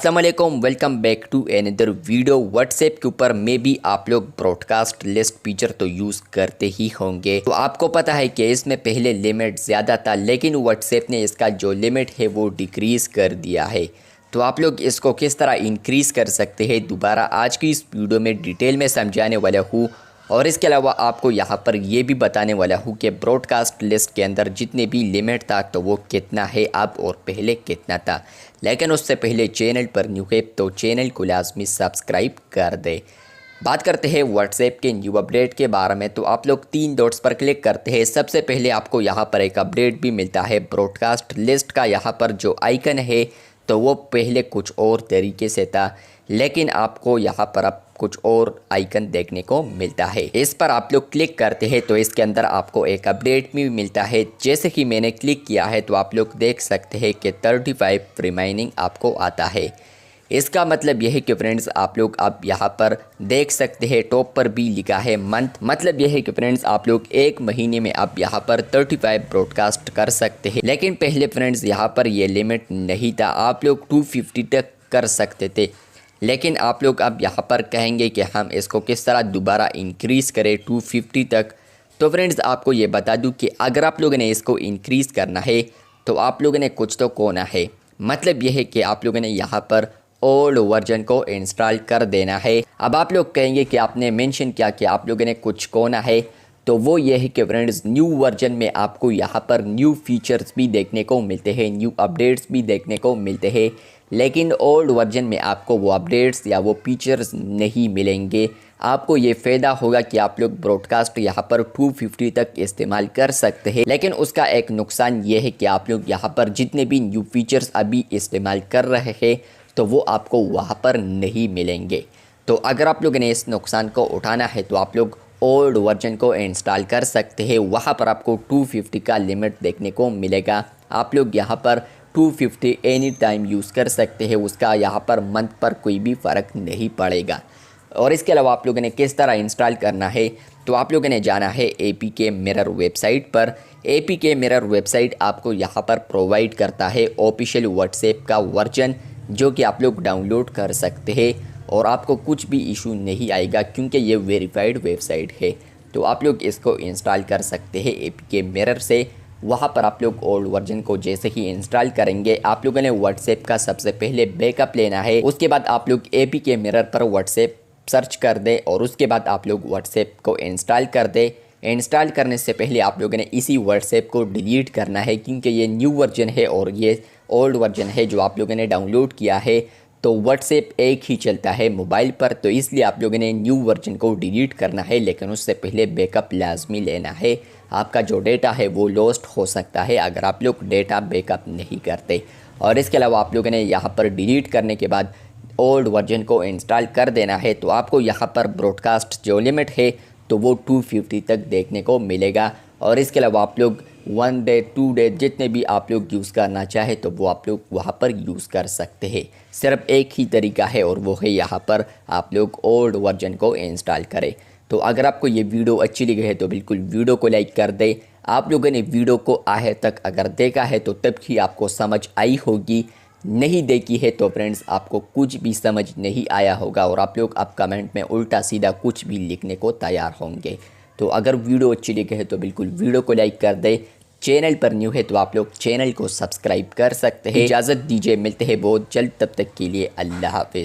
अस्सलाम वालेकुम, welcome back to another video. WhatsApp के ऊपर में भी आप लोग ब्रॉडकास्ट लिस्ट फीचर तो यूज़ करते ही होंगे। तो आपको पता है कि इसमें पहले लिमिट ज़्यादा था, लेकिन व्हाट्सएप ने इसका जो लिमिट है वो डिक्रीज़ कर दिया है। तो आप लोग इसको किस तरह इंक्रीज़ कर सकते हैं, दोबारा आज की इस वीडियो में डिटेल में समझाने वाला हूँ। और इसके अलावा आपको यहाँ पर ये भी बताने वाला हूँ कि ब्रॉडकास्ट लिस्ट के अंदर जितने भी लिमिट था तो वो कितना है अब और पहले कितना था। लेकिन उससे पहले चैनल पर न्यू है तो चैनल को लाजमी सब्सक्राइब कर दे। बात करते हैं व्हाट्सएप के न्यू अपडेट के बारे में। तो आप लोग 3 डॉट्स पर क्लिक करते हैं। सबसे पहले आपको यहाँ पर एक अपडेट भी मिलता है ब्रॉडकास्ट लिस्ट का। यहाँ पर जो आइकन है तो वो पहले कुछ और तरीके से था, लेकिन आपको यहाँ पर अब कुछ और आइकन देखने को मिलता है। इस पर आप लोग क्लिक करते हैं तो इसके अंदर आपको एक अपडेट भी मिलता है। जैसे कि मैंने क्लिक किया है तो आप लोग देख सकते हैं कि 35 रिमाइनिंग आपको आता है। इसका मतलब यह है कि फ्रेंड्स आप लोग अब यहाँ पर देख सकते हैं टॉप पर भी लिखा है मंथ। मतलब यह है कि फ्रेंड्स आप लोग एक महीने में अब यहाँ पर 35 ब्रॉडकास्ट कर सकते हैं। लेकिन पहले फ्रेंड्स यहाँ पर ये लिमिट नहीं था, आप लोग 250 तक कर सकते थे। लेकिन आप लोग अब यहाँ पर कहेंगे कि हम इसको किस तरह दोबारा इंक्रीज़ करें 250 तक। तो फ्रेंड्स आपको ये बता दूँ कि अगर आप लोगों ने इसको इंक्रीज़ करना है तो आप लोगों ने कुछ तो कोना है। मतलब यह है कि आप लोगों ने यहाँ पर ओल्ड वर्जन को इंस्टॉल कर देना है। अब आप लोग कहेंगे कि आपने मेंशन किया कि आप लोगों ने कुछ कोना है, तो वो ये है कि फ्रेंड्स न्यू वर्जन में आपको यहाँ पर न्यू फीचर्स भी देखने को मिलते हैं, न्यू अपडेट्स भी देखने को मिलते हैं। लेकिन ओल्ड वर्जन में आपको वो अपडेट्स या वो फीचर्स नहीं मिलेंगे। आपको ये फ़ायदा होगा कि आप लोग ब्रॉडकास्ट यहाँ पर 250 तक इस्तेमाल कर सकते हैं। लेकिन उसका एक नुकसान ये है कि आप लोग यहाँ पर जितने भी न्यू फीचर्स अभी इस्तेमाल कर रहे हैं तो वो आपको वहाँ पर नहीं मिलेंगे। तो अगर आप लोगों ने इस नुकसान को उठाना है तो आप लोग ओल्ड वर्जन को इंस्टॉल कर सकते हैं। वहाँ पर आपको 250 का लिमिट देखने को मिलेगा। आप लोग यहाँ पर 250 एनी टाइम यूज़ कर सकते हैं, उसका यहाँ पर मंथ पर कोई भी फ़र्क नहीं पड़ेगा। और इसके अलावा आप लोगों ने किस तरह इंस्टॉल करना है, तो आप लोगों ने जाना है APK मिरर वेबसाइट पर। APK मिरर वेबसाइट आपको यहाँ पर प्रोवाइड करता है ऑफिशियल व्हाट्सएप का वर्जन, जो कि आप लोग डाउनलोड कर सकते हैं और आपको कुछ भी इशू नहीं आएगा क्योंकि ये वेरीफाइड वेबसाइट है। तो आप लोग इसको इंस्टॉल कर सकते हैं APK मिरर से। वहाँ पर आप लोग ओल्ड वर्जन को जैसे ही इंस्टॉल करेंगे, आप लोगों ने व्हाट्सएप का सबसे पहले बैकअप लेना है। उसके बाद आप लोग APK मिरर पर व्हाट्सएप सर्च कर दें और उसके बाद आप लोग व्हाट्सएप को इंस्टॉल कर दें। इंस्टॉल करने से पहले आप लोगों ने इसी व्हाट्सएप को डिलीट करना है क्योंकि ये न्यू वर्जन है और ये ओल्ड वर्जन है जो आप लोगों ने डाउनलोड किया है। तो व्हाट्सएप एक ही चलता है मोबाइल पर, तो इसलिए आप लोगों ने न्यू वर्जन को डिलीट करना है। लेकिन उससे पहले बैकअप लाजमी लेना है। आपका जो डेटा है वो लॉस्ट हो सकता है अगर आप लोग डेटा बैकअप नहीं करते। और इसके अलावा आप लोगों ने यहाँ पर डिलीट करने के बाद ओल्ड वर्जन को इंस्टॉल कर देना है। तो आपको यहाँ पर ब्रॉडकास्ट जो लिमिट है तो वो 250 तक देखने को मिलेगा। और इसके अलावा आप लोग 1 डे 2 डे जितने भी आप लोग यूज़ करना चाहे तो वो आप लोग वहाँ पर यूज़ कर सकते हैं। सिर्फ एक ही तरीका है और वो है यहाँ पर आप लोग ओल्ड वर्जन को इंस्टॉल करें। तो अगर आपको ये वीडियो अच्छी लगी है तो बिल्कुल वीडियो को लाइक कर दें। आप लोगों ने वीडियो को आखिर तक अगर देखा है तो तब ही आपको समझ आई होगी, नहीं देखी है तो फ्रेंड्स आपको कुछ भी समझ नहीं आया होगा और आप लोग अब कमेंट में उल्टा सीधा कुछ भी लिखने को तैयार होंगे। तो अगर वीडियो अच्छी लगी है तो बिल्कुल वीडियो को लाइक कर दे। चैनल पर न्यू है तो आप लोग चैनल को सब्सक्राइब कर सकते हैं। इजाज़त दीजिए, मिलते हैं बहुत जल्द, तब तक के लिए अल्लाह हाफिज़।